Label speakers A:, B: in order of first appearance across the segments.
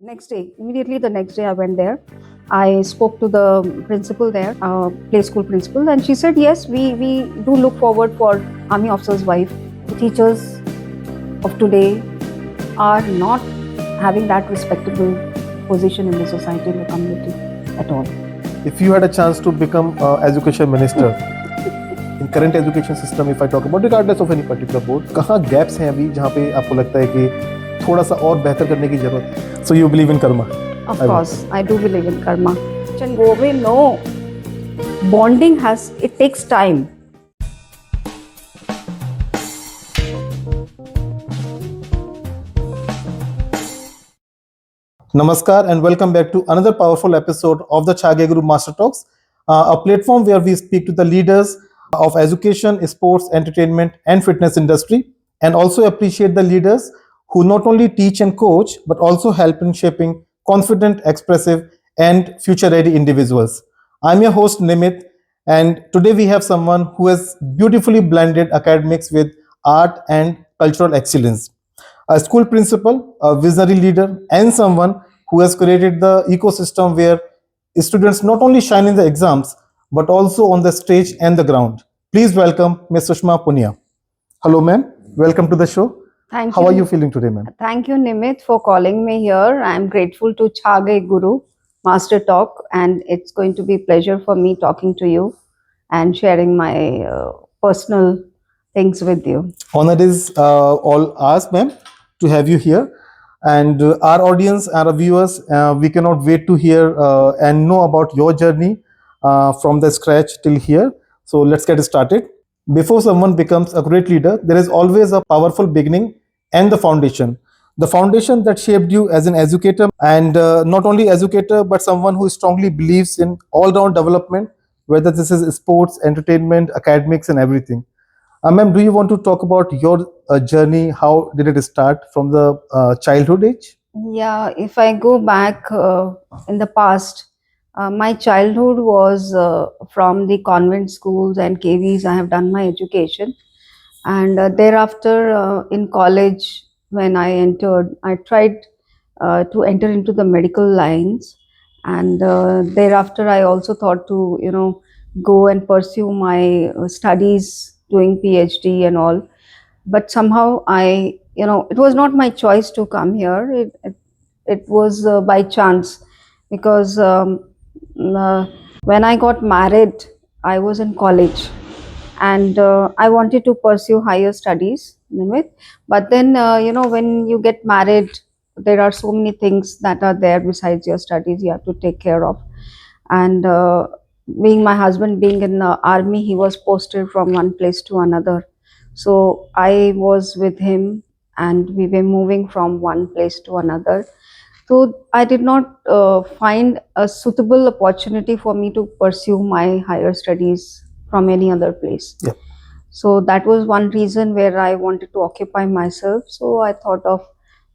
A: Next day, immediately the next day, I went there. I spoke to the principal there, play school principal, and she said, "Yes, we do look forward for army officer's wife. The teachers of today are not having that respectable position in the society, in the community at all."
B: If you had a chance to become education minister in current education system, if I talk about regardless of any particular board, कहाँ gaps हैं अभी जहाँ पे आपको लगता है कि थोड़ा सा और बेहतर करने की जरूरत है? So you believe in karma?
A: Of course, I do believe in karma. And go away, no. Bonding it takes time.
B: Namaskar and welcome back to another powerful episode of the Chage Guru Master Talks, a platform where we speak to the leaders of education, sports, entertainment, and fitness industry, and also appreciate the leaders who not only teach and coach but also help in shaping confident, expressive, and future-ready individuals. I'm your host Nimit, and today we have someone who has beautifully blended academics with art and cultural excellence, a school principal, a visionary leader, and someone who has created the ecosystem where students not only shine in the exams but also on the stage and the ground. Please welcome Ms. Sushma Punia. Hello, ma'am. Welcome to the show.
A: Thank
B: How
A: you.
B: are you feeling today, ma'am?
A: Thank you, Nimit, for calling me here. I'm grateful to Chage Guru Master Talk, and it's going to be a pleasure for me talking to you and sharing my personal things with you.
B: Honor is all ours, ma'am, to have you here. And our audience, our viewers, we cannot wait to hear and know about your journey from the scratch till here. So let's get started. Before someone becomes a great leader, there is always a powerful beginning and the foundation. The foundation that shaped you as an educator, and not only educator, but someone who strongly believes in all round development, whether this is sports, entertainment, academics, and everything. Ma'am, do you want to talk about your journey? How did it start from the childhood age?
A: Yeah, if I go back in the past, my childhood was from the convent schools and KVs. I have done my education, and thereafter in college, when I entered, I tried to enter into the medical lines, and thereafter I also thought to go and pursue my studies, doing PhD and all. But somehow it was not my choice to come here. It was by chance, because uh, when I got married, I was in college, and I wanted to pursue higher studies, Nimit. But then when you get married, there are so many things that are there besides your studies you have to take care of. And being my husband being in the army, he was posted from one place to another, so I was with him, and we were moving from one place to another. So I did not find a suitable opportunity for me to pursue my higher studies from any other place.
B: Yeah.
A: So that was one reason where I wanted to occupy myself. So I thought of,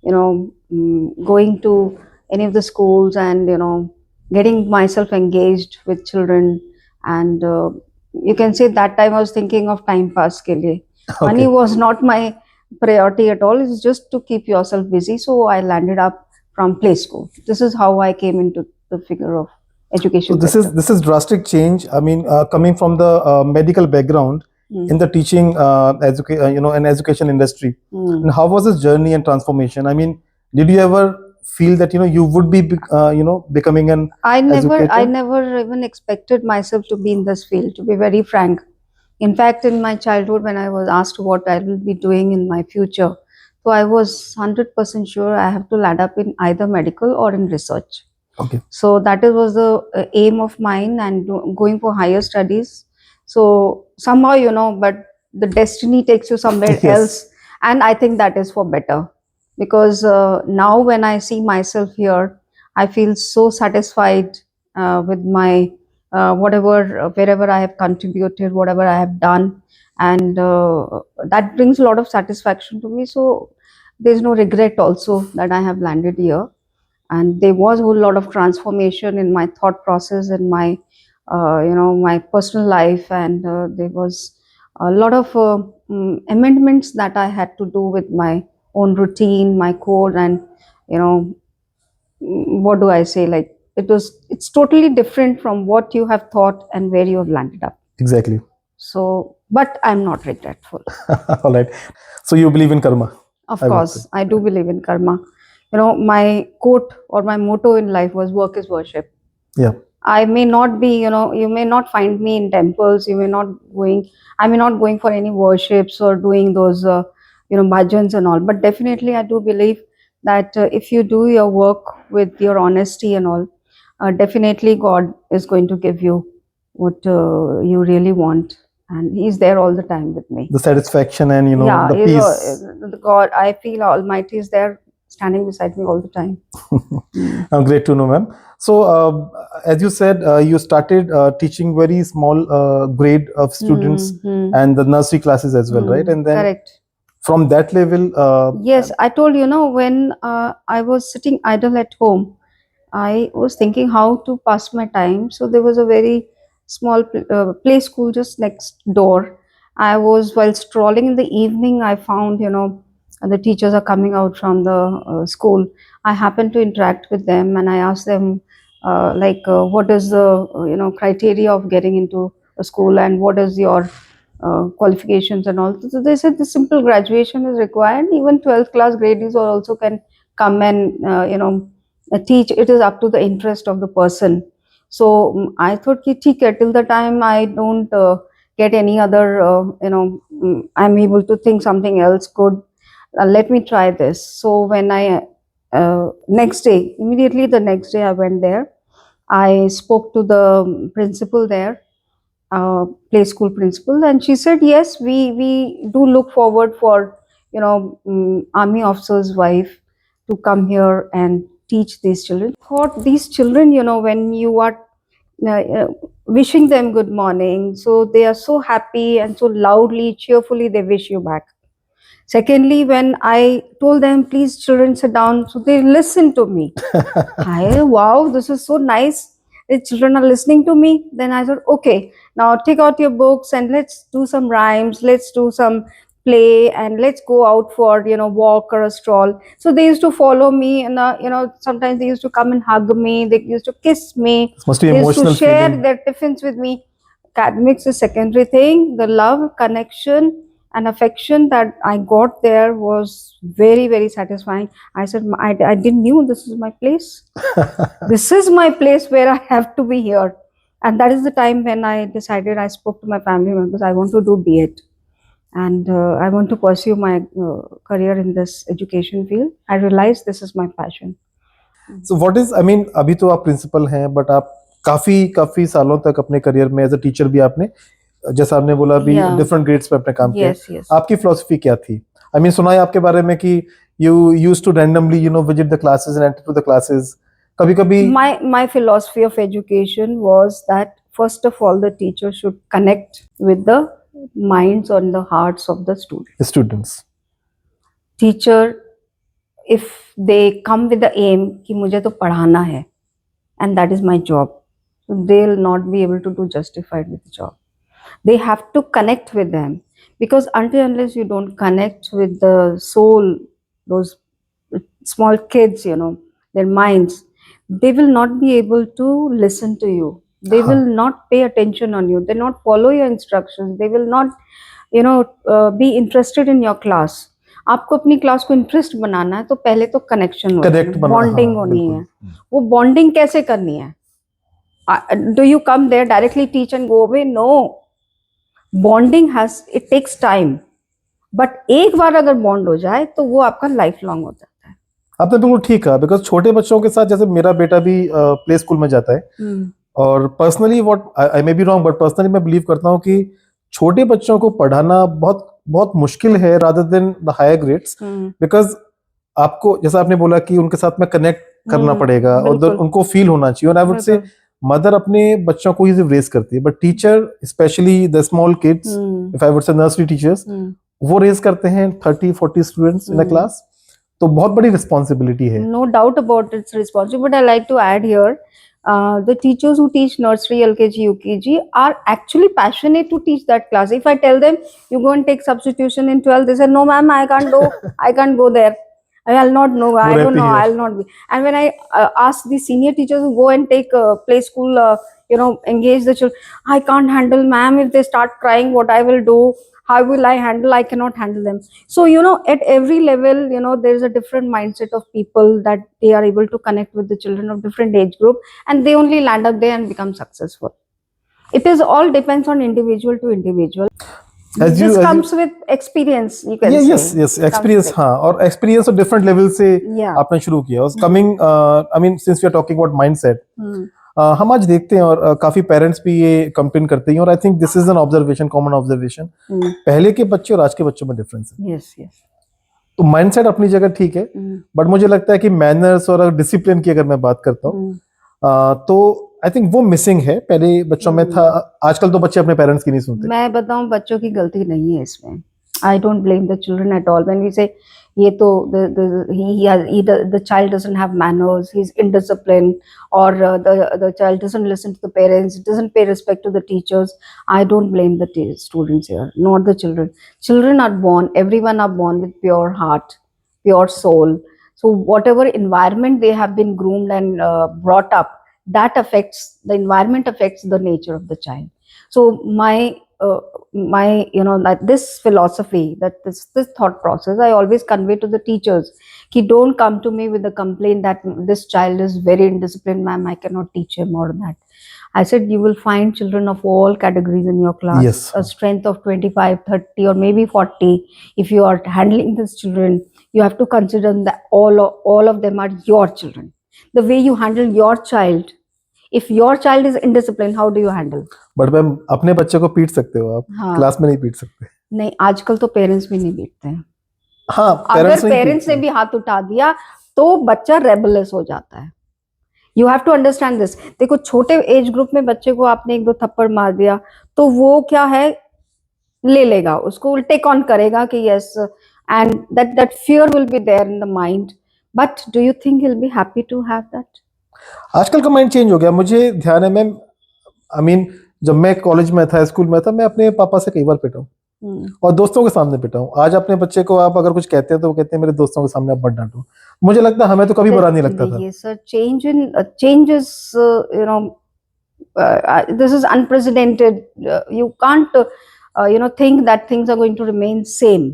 A: going to any of the schools and, getting myself engaged with children. And you can say that time I was thinking of time pass ke liye. Money was not my priority at all. It's just to keep yourself busy. So I landed up from play school. This is how I came into the figure of
B: So
A: education
B: this
A: sector.
B: is drastic change. I mean, coming from the medical background
A: Mm.
B: in the teaching, an education industry.
A: Mm.
B: And how was this journey and transformation? I mean, did you ever feel that you would be becoming an
A: I
B: educator?
A: never even expected myself to be in this field, to be very frank. In fact, in my childhood, when I was asked what I will be doing in my future, so I was 100% sure I have to land up in either medical or in research.
B: Okay.
A: So that was the aim of mine, and going for higher studies. So somehow, but the destiny takes you somewhere
B: Yes.
A: else, and I think that is for better, because now when I see myself here, I feel so satisfied with my whatever, wherever I have contributed, whatever I have done, and that brings a lot of satisfaction to me. So there's no regret also that I have landed here. And there was a whole lot of transformation in my thought process, in my my personal life, and there was a lot of amendments that I had to do with my own routine, my code, and you know what do I say? Like it's totally different from what you have thought and where you have landed up.
B: Exactly.
A: So, but I'm not regretful.
B: All right. So you believe in karma?
A: Of
B: I would
A: course,
B: say.
A: I do believe in karma. You know, my quote or my motto in life was work is worship.
B: Yeah.
A: I may not be, you may not find me in temples, I may not going for any worships or doing those, bhajans and all. But definitely, I do believe that if you do your work with your honesty and all, definitely God is going to give you what you really want. And He's there all the time with me.
B: The satisfaction and
A: Yeah,
B: the peace.
A: the God, I feel Almighty is there standing beside me all the time.
B: Great to know, ma'am. So, as you said, you started teaching very small grade of students and the nursery classes as well, right? And then
A: Correct.
B: from that level,
A: Yes, I told when I was sitting idle at home, I was thinking how to pass my time. So there was a very small play school just next door. I was while strolling in the evening. I found the teachers are coming out from the school. I happened to interact with them and I asked them what is the criteria of getting into a school and what is your qualifications and all. So they said the simple graduation is required. Even 12th class grades also can come and teach. It is up to the interest of the person. So I thought ki theek hai, till the time I don't get any other I'm able to think something else good, let me try this. So when I immediately the next day I went there. I spoke to the principal there, play school principal, and she said yes, we do look forward for army officer's wife to come here and teach these children. Thought these children, when you are uh, uh, wishing them good morning, so they are so happy and so loudly cheerfully they wish you back. Secondly, when I told them, please children sit down, so they listened to me. Hi, wow, this is so nice. The children are listening to me. Then I thought, okay, now take out your books and let's do some rhymes, let's do some play, and let's go out for walk or a stroll. So they used to follow me, and sometimes they used to come and hug me. They used to kiss me.
B: it must be
A: They used to
B: emotional
A: share
B: feeling.
A: their tiffins with me. Academics is secondary thing. The love, connection, and affection that I got there was very, very satisfying. I said, I didn't knew this is my place. This is my place where I have to be here. And that is the time when I decided, I spoke to my family members, I want to do B.Ed. And I want to pursue my career in this education field. I realized this is my passion.
B: So what is, I mean, अभी तो आप principal हैं, but आप काफी काफी सालों तक अपने करियर में एज अ टीचर भी आपने, जैसा आपने बोला अभी,
A: Yeah.
B: डिफरेंट ग्रेड्स पे अपने काम किया.
A: Yes, yes.
B: आपकी फिलोसफी क्या थी? आई मीन सुना है आपके बारे में कि you used to randomly visit the classes and enter to the classes. कभी कभी
A: My philosophy of education was that first of all the teacher should connect with the minds and the hearts of the students.
B: students.
A: Teacher, if they come with the aim कि मुझे तो पढ़ाना है and that is my job, so they'll not be able to do justified with the job. They have to connect with them, because until unless you don't connect with the soul, those small kids, their minds, they will not be able to listen to you. They will not pay attention on you. They not follow your instructions. They will not be interested in your class. आपको अपनी class को interest बनाना है तो पहले तो connection हो,
B: Connect बना-
A: bonding
B: हाँ,
A: होनी
B: बिल्कुल.
A: है. वो बॉन्डिंग कैसे करनी है? Do you come there directly teach and go away? No. Bonding it takes time. But एक बार अगर बॉन्ड हो जाए तो वो आपका लाइफ लॉन्ग हो जाता है.
B: आपने बिल्कुल ठीक कहा, बिकॉज छोटे बच्चों के साथ, जैसे मेरा बेटा भी प्ले स्कूल में जाता है, और personally what I may be wrong, but personally मैं बिलीव करता हूँ कि छोटे बच्चों को पढ़ाना बहुत बहुत मुश्किल है rather than the higher grades, because आपको, जैसा आपने बोला कि उनके साथ में कनेक्ट करना पड़ेगा और
A: बिल्कुल.
B: उनको फील होना चाहिए. और आई वुड से मदर अपने बच्चों को ही सिर्फ रेस करती है, but teacher specially the small kids, if I would say nursery teachers, वो रेस करते हैं 30-40 स्टूडेंट्स इन अ क्लास. तो बहुत बड़ी रिस्पॉन्सिबिलिटी है.
A: No doubt about its responsibility, but I like to add here, the teachers who teach nursery, LKG, UKG are actually passionate to teach that class. If I tell them you go and take substitution in 12, they say no ma'am, I can't go, I can't go there. I'll not know. I don't
B: रहती
A: know.
B: है।
A: I'll not be. And when I ask the senior teachers who go and take play school, engage the children, I can't handle, ma'am. If they start crying, what I will do? How will I handle? I cannot handle them. So, at every level, there's a different mindset of people that they are able to connect with the children of different age group, and they only land up there and become successful. It is all depends on individual to individual.
B: As
A: This
B: you
A: comes with experience, you can
B: yeah,
A: say.
B: yes, yes,
A: Comes with
B: experience, हाँ, और experience और different level से
A: Yeah.
B: आपने शुरू किया। और coming, I mean, since we are talking about mindset,
A: Hmm.
B: हम आज देखते हैं और काफी पेरेंट्स भी ये कंप्लेन करते हैं, और I think this is an observation, common observation,
A: Hmm.
B: पहले के बच्चे और आज के बच्चों में डिफरेंस है।
A: Yes, yes.
B: तो माइंडसेट अपनी जगह ठीक है,
A: Hmm.
B: बट मुझे लगता है कि मैनर्स और डिसिप्लिन की अगर मैं बात करता हूँ,
A: Hmm.
B: तो आई थिंक वो मिसिंग है। पहले बच्चों में था, आजकल तो बच्चे अपने पेरेंट्स की नहीं सुनते।
A: मैं बताऊं, बच्चों की गलती नहीं है इसमें। I don't blame the children at all when we say ये तो the child doesn't have manners, he's indisciplined, or the child doesn't listen to the parents, doesn't pay respect to the teachers. I don't blame the students here, nor the children. Children are born, everyone are born with pure heart, pure soul. So whatever environment they have been groomed and brought up, that affects the environment, affects the nature of the child. So my that this philosophy, that this thought process, I always convey to the teachers ki don't come to me with the complaint that this child is very indisciplined, ma'am, I cannot teach him, or that. I said you will find children of all categories in your class.
B: Yes.
A: A strength of 25, 30, or maybe 40. If you are handling these children, you have to consider that all of them are your children. The way you handle your child, if your child is indisciplined, how do you handle?
B: But ma'am, अपने बच्चे को पीट सकते हो आप,
A: हाँ।
B: Class में नहीं पीट सकते।
A: नहीं, आजकल तो पेरेंट्स भी नहीं पीटते हैं।
B: हाँ,
A: अगर पेरेंट्स ने भी हाथ उठा दिया तो बच्चा रेबलियस हो जाता है। You have to understand this. देखो, छोटे एज ग्रुप में बच्चे को आपने 1-2 थप्पड़ मार दिया तो वो क्या है, ले लेगा, उसको टेक ऑन करेगा कि yes, and that fear will be there in the mind, but do you think he will be happy to have that?
B: आजकल का माइंड चेंज हो गया। मुझे ध्यान है मैम, आई मीन, जब मैं कॉलेज में था, स्कूल में था, मैं अपने पापा से कई बार पिटा हूँ और दोस्तों के सामने पिटा हूँ। आज अपने बच्चे को आप अगर कुछ कहते हैं तो वो कहते हैं मेरे दोस्तों के सामने आप मत डांटो। मुझे लगता है हमें तो कभी बुरा नहीं लगता था।
A: Yes, sir. Changes, this is unprecedented. You can't, think that things are going to remain same.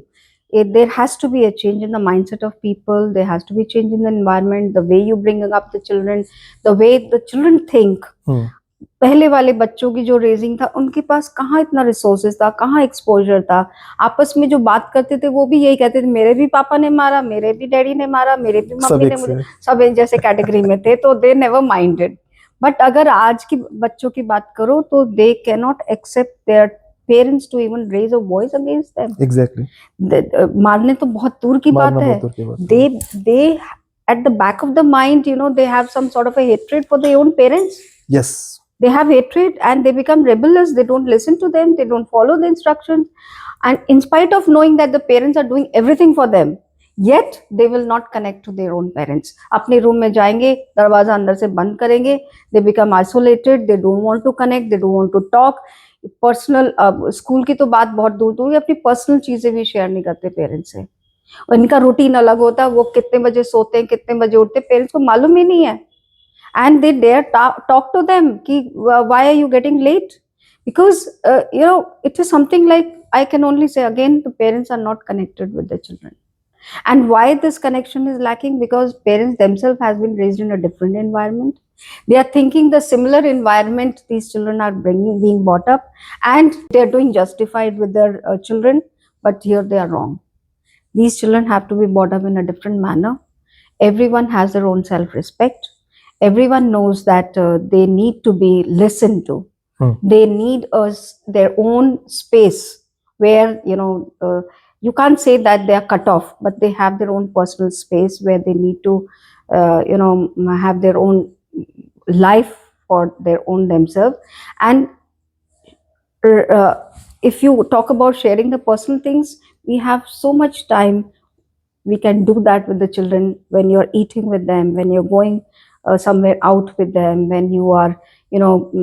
A: There has to be a change in the mindset of people. There has to be change in the environment, the way you bring up the children, the way the children think. पहले वाले बच्चों की जो raising था, उनके पास कहाँ इतना resources था, कहाँ एक्सपोजर था। आपस में जो बात करते थे वो भी यही कहते थे, मेरे भी पापा ने मारा, मेरे भी डैडी ने मारा, मेरे भी मम्मी ने मुझे, सब एक जैसे कैटेगरी में थे, तो दे नेवर माइंडेड। बट अगर आज की बच्चों की बात करो तो they can not accept their parents to even raise a voice against them.
B: Exactly.
A: मारने तो बहुत दूर की बात है। They at the back of the mind, they have some sort of a hatred for their own parents.
B: Yes.
A: They have hatred and they become rebellious. They don't listen to them. They don't follow the instructions. And in spite of knowing that the parents are doing everything for them, yet they will not connect to their own parents. अपने room में जाएंगे, दरवाजा अंदर से बंद करेंगे. They become isolated. They don't want to connect. They don't want to talk. Personal, school की तो बात बहुत दूर दूर, अपनी पर्सनल चीजें भी शेयर नहीं करते पेरेंट्स से। इनका रूटीन अलग होता है, वो कितने बजे सोते हैं, कितने बजे उठते, पेरेंट्स को मालूम ही नहीं है। And they dare talk to them ki why are you getting late, because it is something like, I can only say again, the parents are not connected with the children. And why this connection is lacking? Because parents themselves has been raised in a different environment. They are thinking the similar environment these children are being brought up, and they are doing justified with their children, but here they are wrong. These children have to be brought up in a different manner. Everyone has their own self-respect. Everyone knows that they need to be listened to. They need their own space where, you can't say that they are cut off, but they have their own personal space where they need to, have their own life for their own themselves. And if you talk about sharing the personal things, we have so much time. We can do that with the children when you're eating with them, when you're going somewhere out with them, when you are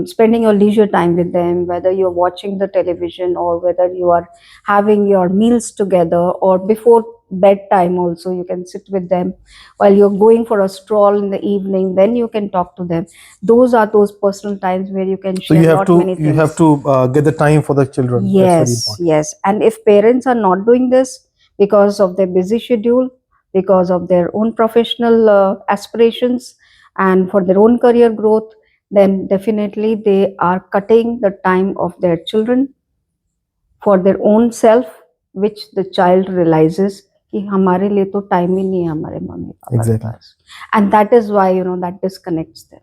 A: spending your leisure time with them, whether you're watching the television or whether you are having your meals together, or before bedtime also you can sit with them, while you're going for a stroll in the evening, then you can talk to them. Those are those personal times where you can
B: So
A: share lot many
B: you have
A: things.
B: to get the time for the children. That's very
A: Yes,
B: important.
A: yes. And if parents are not doing this because of their busy schedule, because of their own professional aspirations, and for their own career growth, then definitely they are cutting the time of their children for their own self, which the child realizes कि हमारे लिए तो time ही नहीं है हमारे mummy papa के
B: Exactly.
A: Pass, and that is why that disconnects them.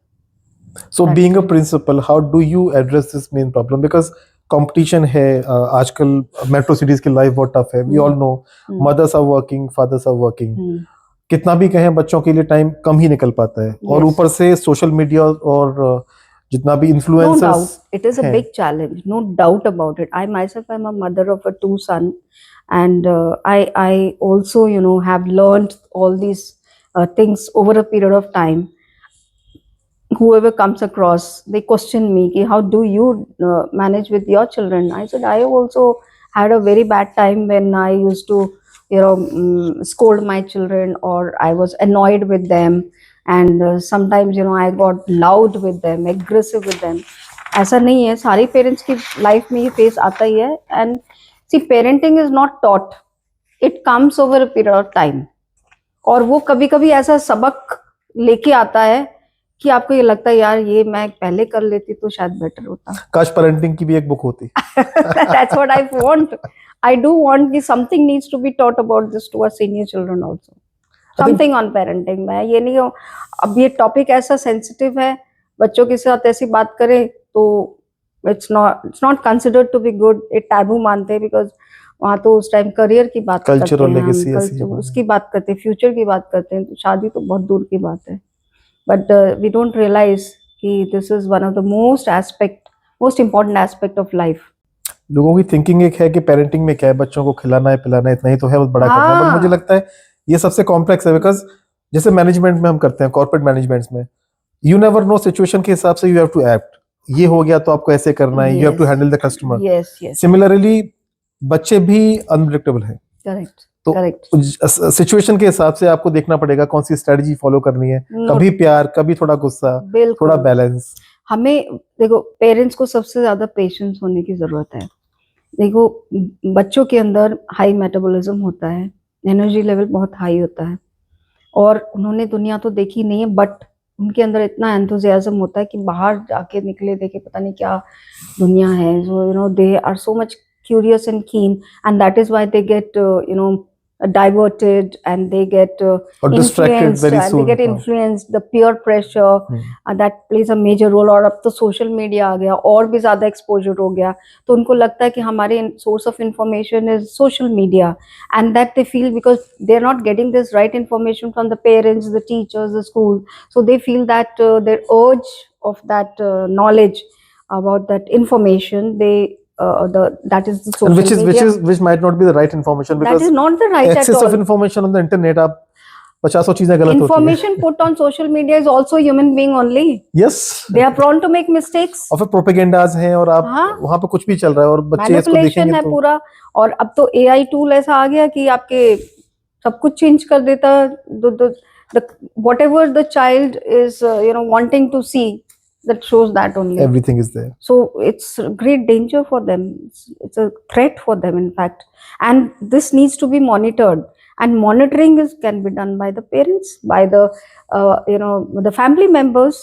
B: So
A: That
B: being a
A: is-
B: principal, how do you address this main problem? Because competition है, आजकल metro cities की life बहुत tough है. We all know
A: Hmm.
B: mothers are working, fathers are working.
A: Hmm.
B: कितना भी कहें बच्चों के लिए टाइम कम ही निकल पाता है, और
A: Yes.
B: ऊपर से सोशल मीडिया और जितना भी
A: No
B: influencers
A: doubt, it is a
B: हैं.
A: big challenge. No doubt about it. I myself am a mother of a 2 son, and I also have learned all these things over a period of time. Whoever comes across, they question me कि how do you manage with your children. I said I also had a very bad time when I used to scold my children, or I was annoyed with them, and sometimes I got loud with them, aggressive with them. ऐसा नहीं है, सारी parents की life में ये face आता ही है. And see parenting is not taught, it comes over a period of time. और वो कभी कभी ऐसा सबक लेके आता है कि आपको ये लगता है यार ये मैं पहले कर लेती तो शायद बेटर होता.
B: काश पेरेंटिंग की भी एक बुक होती.
A: That's what I want. I do want कि something needs to be taught about this to our senior children also. Something on parenting. मैं ये नहीं हूँ, अब ये टॉपिक ऐसा सेंसिटिव है, बच्चों के साथ ऐसी बात करें तो it's not considered to be good. एक टैबू मानते हैं, बिकॉज वहाँ तो उस टाइम करियर की बात
B: Culture
A: करते
B: और
A: हैं, हम
B: legacy ऐसी
A: culture
B: है.
A: उसकी बात करते हैं, फ्यूचर की बात करते हैं, तो शादी तो बहुत दूर की बात है. बट वी डोंट रियलाइज कि this is one of the most important aspect of life.
B: लोगों की थिंकिंग एक है कि पेरेंटिंग में क्या है, बच्चों को खिलाना है पिलाना है, इतना ही तो है, बस बड़ा करना है. बट
A: हाँ.
B: मुझे लगता है ये सबसे कॉम्प्लेक्स है, बिकॉज जैसे मैनेजमेंट में हम करते हैं, कॉर्पोरेट मैनेजमेंट्स में यू नेवर नो सिचुएशन के हिसाब से यू हैव टू एक्ट. ये हो गया तो आपको ऐसे करना है, you have to
A: Yes.
B: Handle the customer.
A: Yes yes,
B: similarly बच्चे भी अनप्रेडिक्टेबल हैं,
A: करेक्ट
B: तो
A: करेक्ट.
B: सिचुएशन के हिसाब से आपको देखना पड़ेगा कौन सी स्ट्रेटजी फॉलो करनी है. कभी प्यार, कभी थोड़ा गुस्सा, थोड़ा
A: बिल्कुल.
B: बैलेंस.
A: हमें देखो, पेरेंट्स को सबसे ज्यादा पेशेंस होने की जरूरत है. देखो, बच्चों के अंदर हाई मेटाबॉलिज्म होता है, एनर्जी लेवल बहुत हाई होता है, और उन्होंने दुनिया तो देखी नहीं है, बट उनके अंदर इतना एंथुजियाज्म होता है कि बाहर जाके निकले, देखे पता नहीं क्या दुनिया है. So they are so much curious and keen, and that is why they get diverted, and they get
B: और distracted
A: influenced,
B: very
A: and
B: soon.
A: they get
B: हाँ.
A: influenced, the peer pressure that plays a major role. और अब तो social media आ गया, और भी ज्यादा exposure हो गया, तो उनको लगता है कि हमारे source of information is social media, and that they feel because they're not getting this right information from the parents, the teachers, the school, so they feel that their urge of that knowledge about that information, that is the social
B: And
A: media.
B: which might not be the right information,
A: That
B: because
A: is not the right at
B: excess of
A: all.
B: information on the internet, आप 50 चीजें गलत होती हैं.
A: Information put on social media is also human being only.
B: Yes.
A: They are prone to make mistakes.
B: और फिर प्रोपेगेंडाज हैं, और आप
A: हाँ.
B: वहां पे कुछ भी चल रहा है और बच्चे इसको
A: Manipulation
B: देखेंगे
A: है
B: तो
A: पूरा. और अब तो AI टूल ऐसा आ गया कि आपके सब कुछ चेंज कर देता है. The whatever the child is wanting to see, that shows that only.
B: everything is there.
A: So it's a great danger for them. It's a threat for them, in fact. And this needs to be monitored. And monitoring can be done by the parents, by the the family members,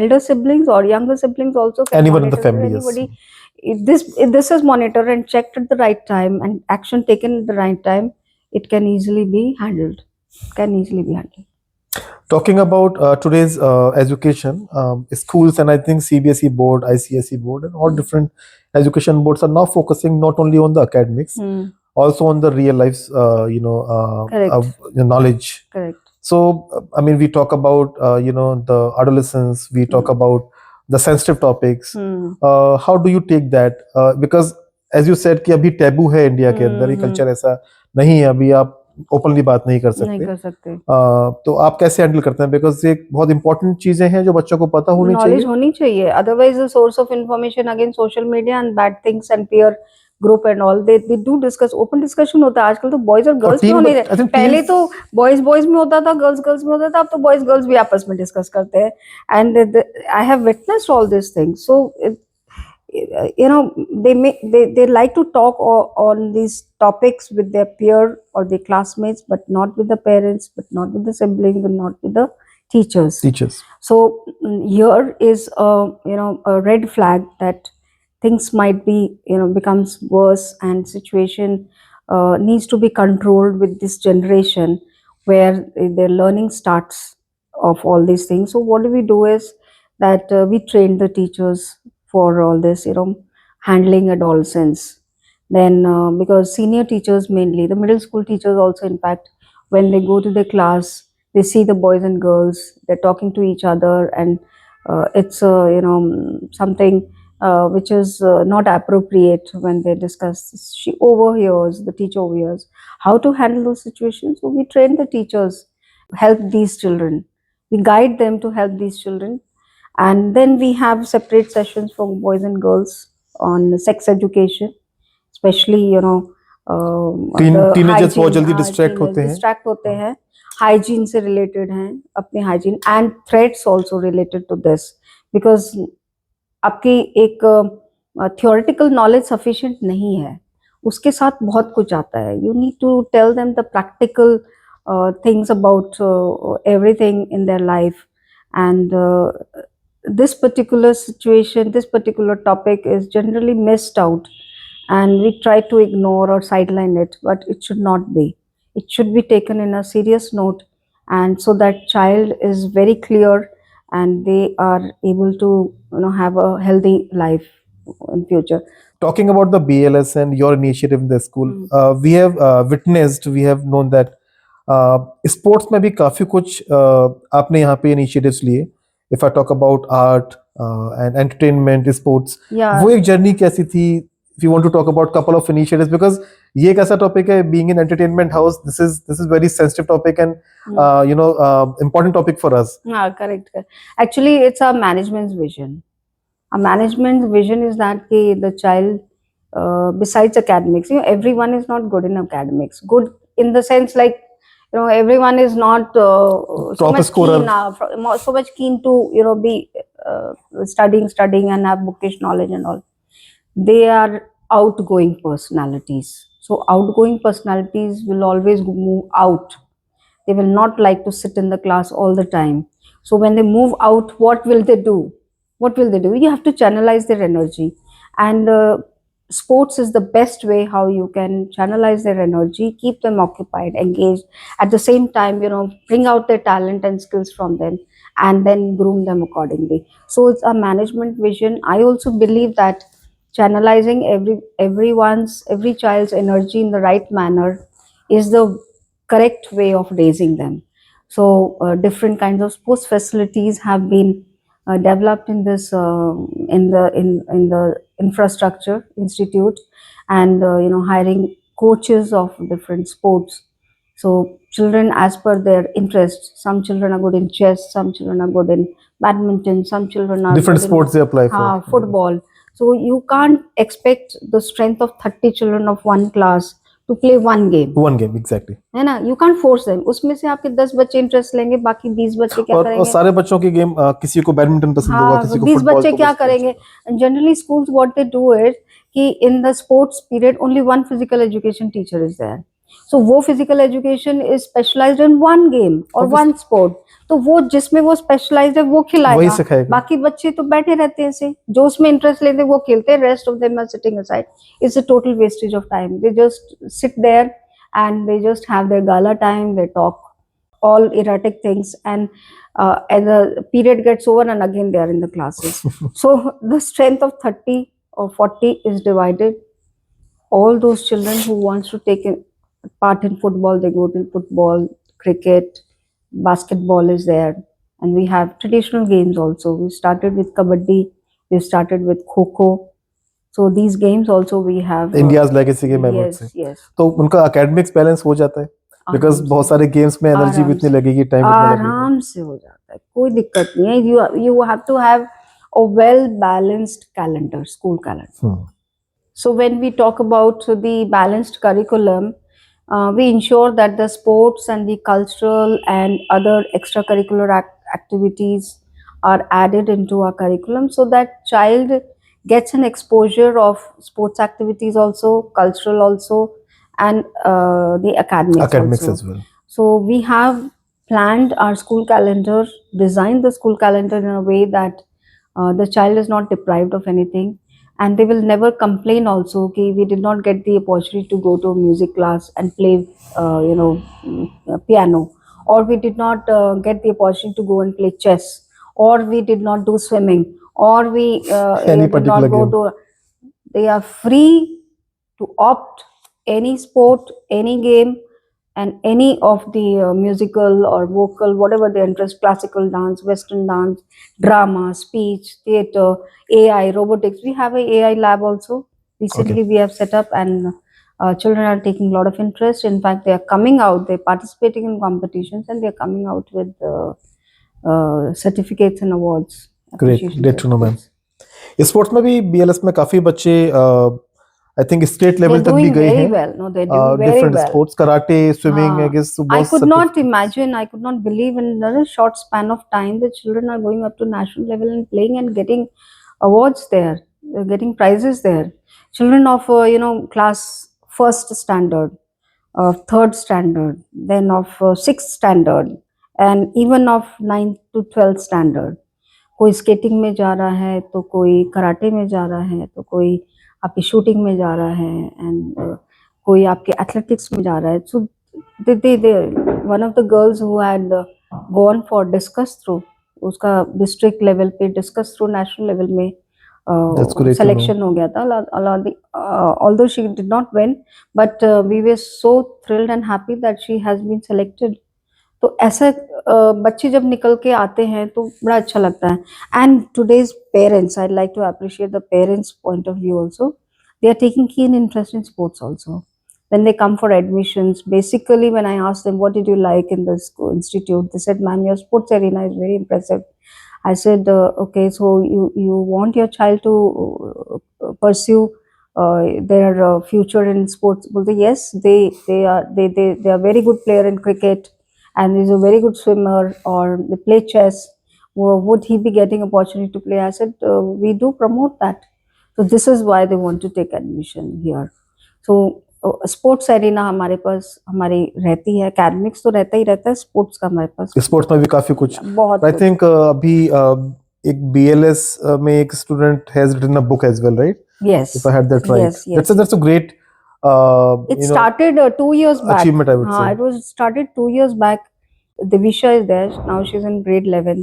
A: elder siblings or younger siblings also can
B: Anyone in the
A: monitor
B: family, yes.
A: anybody. If this is monitored and checked at the right time and action taken at the right time, it can easily be handled.
B: Talking about today's education, schools and I think CBSE board, ICSE board, and all different education boards are now focusing not only on the academics, also on the real life,
A: Correct.
B: knowledge.
A: Correct.
B: So, I mean, we talk about, the adolescence, we talk about the sensitive topics. How do you take that? Because as you said कि अभी taboo है India के अंदर, ये culture ऐसा नहीं है, अभी आप ओपनली बात नहीं कर
A: नहीं
B: सकते.
A: कर सकते.
B: तो आप कैसे हैंडल करते हैं? बिकॉज ये बहुत इंपॉर्टेंट चीजें हैं जो बच्चों को पता होनी
A: नॉलेज
B: चाहिए.
A: होनी चाहिए, otherwise the source of information again social media and bad things and peer group and all, they do discuss, open discussion होता है आजकल तो boys और
B: और
A: girls में
B: teen
A: होने
B: में
A: रहे,
B: I think
A: पहले
B: teens
A: तो boys में होता था, girls में होता था, अब तो boys भी आपस में discuss करते हैं, and I have witnessed all these things. So you know, they like to talk on these topics with their peer or their classmates, but not with the parents, but not with the siblings, and not with the teachers.
B: teachers.
A: So here is a red flag that things might be, becomes worse, and situation needs to be controlled with this generation where their learning starts of all these things. So what do we do is that we train the teachers for all this, handling adolescents. Then because senior teachers, mainly the middle school teachers also, in fact, when they go to the class, they see the boys and girls, they're talking to each other, and it's something which is not appropriate when they discuss this. She overhears, the teacher overhears how to handle those situations. So we train the teachers, help these children, we guide them to help these children. And then we have separate sessions for boys and girls on sex education, especially
B: Teenagers बहुत जल्दी distract होते हैं.
A: Distract होते हैं, hygiene से related हैं, अपने hygiene and threats also related to this, because आपकी एक थियोरेटिकल नॉलेज सफिशिएंट नहीं है, उसके साथ बहुत कुछ आता है. You need to tell them the practical things about everything in their life, and this particular situation, this particular topic is generally missed out, and we try to ignore or sideline it, but it should not be. It should be taken in a serious note, and so that child is very clear and they are able to have a healthy life in future.
B: Talking about the BLS and your initiative in the school, we have witnessed, we have known that sports में भी काफी कुछ आपने यहाँ पे initiatives लिए. If I talk about art and entertainment, sports,
A: Yeah.
B: वो एक जर्नी कैसी थी? If you want to talk about couple of initiatives, because ये एक ऐसा topic है, being in entertainment house, this is very sensitive topic and important topic for us.
A: Yeah, correct. Actually, it's our management's vision. A management's vision is that the child, besides academics, everyone is not good in academics. Good in the sense, like, everyone is not so
B: Top
A: much
B: scorer.
A: keen, so much keen to be studying and have bookish knowledge and all. They are outgoing personalities. So outgoing personalities will always move out. They will not like to sit in the class all the time. So when they move out, what will they do? What will they do? You have to channelize their energy, and sports is the best way how you can channelize their energy, keep them occupied, engaged, at the same time, bring out their talent and skills from them, and then groom them accordingly. So it's a management vision. I also believe that channelizing every child's energy in the right manner is the correct way of raising them. So different kinds of sports facilities have been developed in this in the infrastructure institute, and hiring coaches of different sports. So children, as per their interest, some children are good in chess, some children are good in badminton, some children are
B: Different
A: good
B: sports they apply for.
A: in football. So you can't expect the strength of 30 children of one class to play one game.
B: One game, exactly.
A: है ना, you can't force them. उसमें से आपके 10 बच्चे interest लेंगे, बाकी 20 बच्चे क्या
B: और
A: करेंगे?
B: सारे बच्चों की गेम, किसी को बैडमिंटन पसंद होगा,
A: हाँ,
B: किसी को
A: 20
B: फुटबॉल,
A: बच्चे
B: तो
A: क्या
B: बस
A: करेंगे? Generally schools what they do is कि in the sports period only one physical education teacher is there. So वो physical education is specialized in one game or one sport. तो वो जिसमें वो specialized है वो
B: वही
A: खिलाएगा,
B: सिखाएगा.
A: बाकी बच्चे तो बैठे रहते हैं ऐसे, जो उसमें इंटरेस्ट लेते हैं वो खेलते हैं, rest of them are sitting aside. It's a total wastage of time. They just sit there and they just have their gala time, they talk all erratic things, and the period gets over and again they are in the classes. So the strength of 30 or 40 is divided. All those children who wants to take part in football, they go to football, cricket, basketball is there, and we have traditional games also. We started with kabaddi, we started with kho. So these games also we have.
B: India's legacy game, I would say.
A: Yes.
B: तो उनका academics balance हो जाता है, because बहुत सारे games में energy भी इतनी लगेगी, time भी इतना लगेगा.
A: आराम से हो जाता है, कोई दिक्कत नहीं है. You have to have a well balanced calendar, school calendar. So when we talk about the balanced curriculum, we ensure that the sports and the cultural and other extracurricular activities are added into our curriculum so that child gets an exposure of sports activities also, cultural also, and the academics
B: Academics
A: also.
B: as well.
A: So we have planned our school calendar, designed the school calendar in a way that the child is not deprived of anything, and they will never complain also कि we did not get the opportunity to go to a music class and play piano, or we did not get the opportunity to go and play chess, or we did not do swimming, or we
B: Any
A: did
B: particular
A: not go
B: game.
A: to. They are free to opt any sport, any game, and any of the musical or vocal, whatever their interest, classical dance, western dance, drama, speech, theater, AI, robotics. We have a AI lab also. Recently, we have set up, and children are taking a lot of interest. In fact, they are coming out, they're participating in competitions, and they're coming out with certificates and awards.
B: Great,
A: appreciation
B: great to know, ma'am.
A: certificates.
B: Sports में भी BLS में काफी बच्चे I think state
A: They're
B: level तक भी
A: doing
B: गए
A: very
B: हैं.
A: well. No, they're doing very
B: Different
A: well.
B: sports, karate, swimming, I
A: हाँ,
B: guess.
A: I
B: बहुत
A: could not
B: certificates.
A: imagine, I could not believe in a short span of time the children are going up to national level and playing and getting awards there, getting prizes there. Children of class first standard, of third standard, then of sixth standard, and even of 9th to 12th standard. कोई skating में जा रहा है, तो कोई karate में जा रहा है, तो कोई आपकी शूटिंग में जा रहा है, एंड कोई आपके एथलेटिक्स में जा रहा है. सो they one of the girls who had gone for discuss through, उसका डिस्ट्रिक्ट लेवल पे डिस्कस थ्रू नेशनल लेवल में
B: That's great to
A: सिलेक्शन हो गया था. Although she did not win, but we were so thrilled and happy that she has been selected. तो ऐसे बच्चे जब निकल के आते हैं तो बड़ा अच्छा लगता है. And today's parents, I like to appreciate the parents point of view also. They are taking keen interest in sports also. When they come for admissions, basically when I asked them, what did you like in the school institute? They said, ma'am, your sports arena is very impressive. I said, okay, so you want your child to pursue their future in sports? Well, yes, they are very good player in cricket, and is a very good swimmer, or they play chess. Would he be getting opportunity to play? I said, we do promote that. So this is why they want to take admission here. So sports arena हमारे पास हमारी रहती है. Academics तो रहता ही रहता है, sports का हमारे पास
B: स्पोर्ट्स में भी काफी कुछ.
A: बहुत
B: आई थिंक अभी एक BLS में एक student has written a book as well, right?
A: Yes,
B: If I had that right.
A: yes.
B: That's a great
A: It started 2 years back.
B: achievement, I would say.
A: It was started 2 years back. Divisha is there now. She's in grade 11,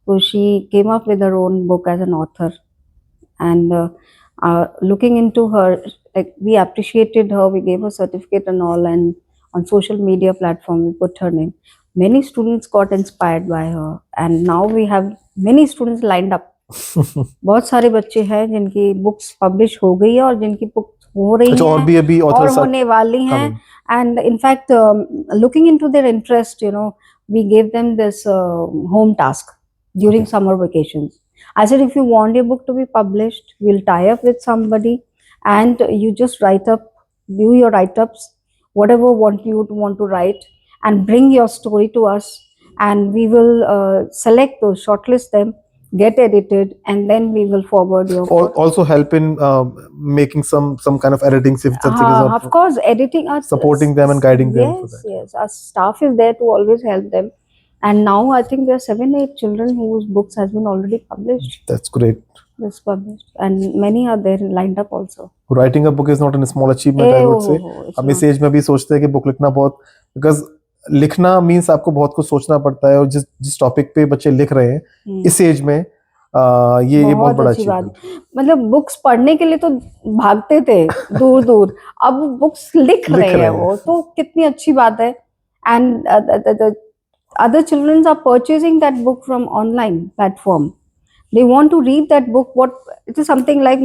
A: so she came up with her own book as an author. And looking into her, like, we appreciated her. We gave her certificate and all, and on social media platform we put her name. Many students got inspired by her, and now we have many students lined up. बहुत सारे बच्चे हैं जिनकी books publish हो गई है और जिनकी बुक्स हो रही
B: अच्छा, और
A: हैं
B: भी अभी
A: और
B: authors are
A: होने वाली हैं.
B: coming.
A: And in fact, looking into their interest, we gave them this home task during summer vacations. I said, if you want your book to be published, we'll tie up with somebody, and you just do your write-ups, whatever you want to write, and bring your story to us, and we will select those, shortlist them, get edited, and then we will forward your.
B: Also help in making some kind of editing if something is not.
A: Of course, editing us,
B: supporting them and guiding them for that.
A: Yes, our staff is there to always help them. And now I think there are 7-8 children whose books has been already published.
B: That's great.
A: That's published, and many are there lined up also.
B: Writing a book is not a small achievement, I would say. हम इस as में भी सोचते हैं कि book लिखना बहुत, because लिखना मीन्स आपको बहुत कुछ सोचना पड़ता है, और जिस टॉपिक पे बच्चे लिख रहे हैं इस एज में, ये बहुत बड़ा अचीवमेंट.
A: मतलब बुक्स पढ़ने के लिए तो भागते थे दूर दूर, अब बुक्स लिख रहे हैं वो, तो कितनी अच्छी बात है. And other children are purchasing that book from online platform. They want to read that book. It is something like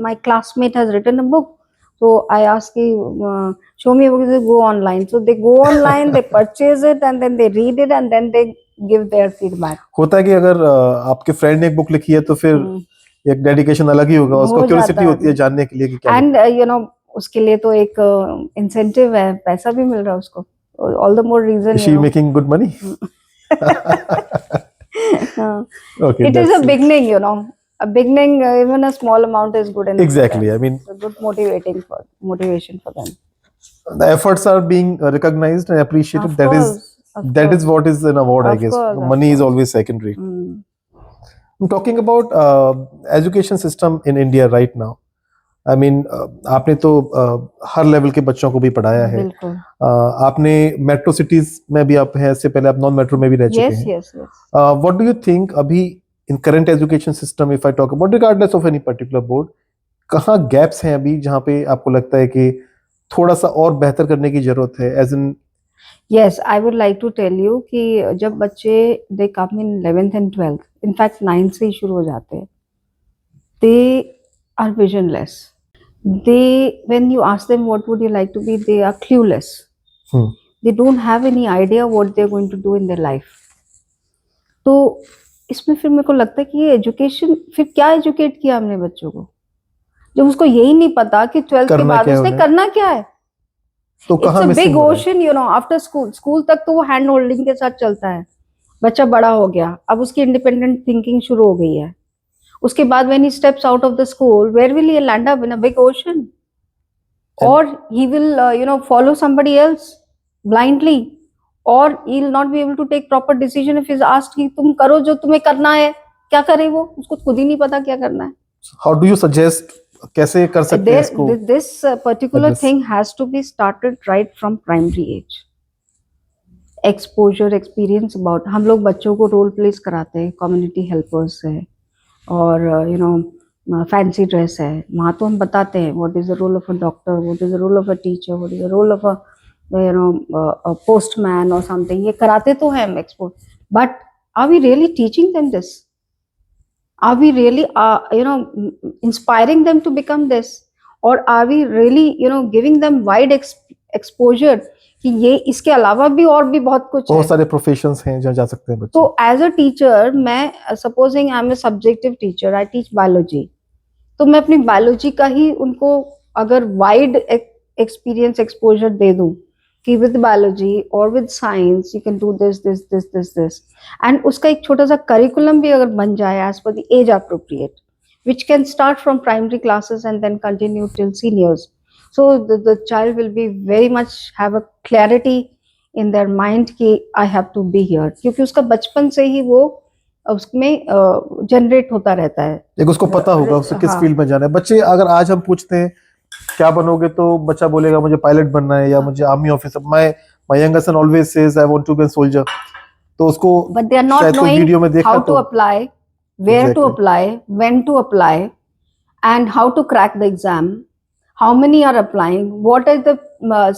A: my classmate has written a book, so I ask you, show me a book. They go online, so they go online, they purchase it, and then they read it, and then they give their feedback.
B: होता है कि अगर आपके friend ने एक book लिखी है तो फिर एक डेडिकेशन अलग ही होगा, उसको
A: हो
B: क्यूरियोसिटी
A: जाता है।
B: होती है जानने के लिए कि क्या
A: एंड उसके लिए तो एक इंसेंटिव है, पैसा भी मिल रहा है उसको, all the more reason
B: she making good money. Okay,
A: it is
B: that's
A: a beginning, a beginning, even a small amount is good enough
B: exactly.
A: for
B: I
A: them.
B: mean,
A: It's a good motivation for them.
B: the efforts are being recognized and appreciated.
A: Of
B: That is
A: course, of
B: that
A: course,
B: is what is an award, I
A: of
B: guess.
A: course, of
B: Money is
A: course.
B: always secondary.
A: Mm,
B: I'm talking about education system in India right now. I mean, आपने तो हर level के बच्चों को भी पढ़ाया है.
A: बिल्कुल.
B: आपने मेट्रो सिटीज में भी आप हैं, इससे पहले आप नॉन मेट्रो में भी रह चुके
A: Yes,
B: हैं.
A: yes, yes.
B: What do you think अभी in current education system, if I talk about regardless of any particular board, कहाँ गैप्स हैं अभी जहाँ पे आपको लगता है कि थोड़ा सा और बेहतर करने की जरूरत है, as in
A: Yes, I would like to tell you कि जब बच्चे they come in 11th and 12th, in fact 9th से ही शुरू हो जाते हैं, they are visionless. When you ask them what would you like to be, they are clueless. They don't have any idea what they're going to do in their life. तो इसमें फिर मेरे को लगता है कि ये एजुकेशन, फिर क्या एजुकेट किया हमने बच्चों को जब उसको यही नहीं पता कि 12th के
B: करना
A: बाद
B: क्या है
A: उसने
B: उन्हें?
A: करना क्या है.
B: तो
A: इट्स
B: कहाँ
A: अ
B: मिसिंग
A: बिग
B: हो रहा है?
A: ओशन, आफ्टर स्कूल तक तो वो हैंड होल्डिंग के साथ चलता है. बच्चा बड़ा हो गया, अब उसकी इंडिपेंडेंट थिंकिंग शुरू हो गई है. उसके बाद when he steps out of the school, where will he land up in a big ocean, और he will follow somebody else blindly, और he will not be able to take proper decision if is asked कि तुम करो जो तुम्हें करना है. क्या करे वो, उसको खुद ही नहीं पता क्या करना है.
B: हाउ डू यू सजेस्ट, कैसे कर सकते हैं इसको?
A: This particular
B: address?
A: thing has to be started right from primary age. Exposure, experience about, हम लोग बच्चों को रोल प्लेस कराते हैं, कम्युनिटी हेल्पर्स है और फैंसी ड्रेस है, वहाँ तो हम बताते हैं what is the role of a doctor, what is the role of a teacher, what is the role of a postman और समथिंग. ये कराते तो हैं हम expose, but are we really teaching them this? Are we really inspiring them to become this, or are we really giving them wide exposure कि ये इसके अलावा भी और भी बहुत कुछ है.
B: बहुत सारे प्रोफेशंस हैं जहाँ जा सकते हैं बच्चे.
A: तो एज अ टीचर, मैं supposing I am a subjective teacher, I teach biology, तो मैं अपनी बायोलॉजी का ही उनको अगर वाइड एक्सपीरियंस एक्सपोजर दे दूं कि विद बायोलॉजी और with science you can do this this this this this, and उसका एक छोटा सा करिकुलम भी अगर बन जाए as per the age appropriate, which can start from primary classes and then continue till seniors, so the child will be very much have a clarity in their mind कि I have to be here, क्योंकि उसका बचपन से ही वो उसमें generate होता रहता है.
B: एक उसको पता होगा उसे किस
A: हाँ.
B: फील्ड में जाना है. बच्चे अगर आज हम पूछते हैं क्या बनोगे, तो बच्चा बोलेगा मुझे पायलट बनना है या मुझे army officer. My younger son always says I want to be a soldier. तो उसको
A: But they are not
B: शायद कोई वीडियो में
A: knowing
B: देखा
A: how to
B: तो
A: apply, where to
B: Exactly.
A: apply, when to apply, and how to crack the exam, how many are applying, what is the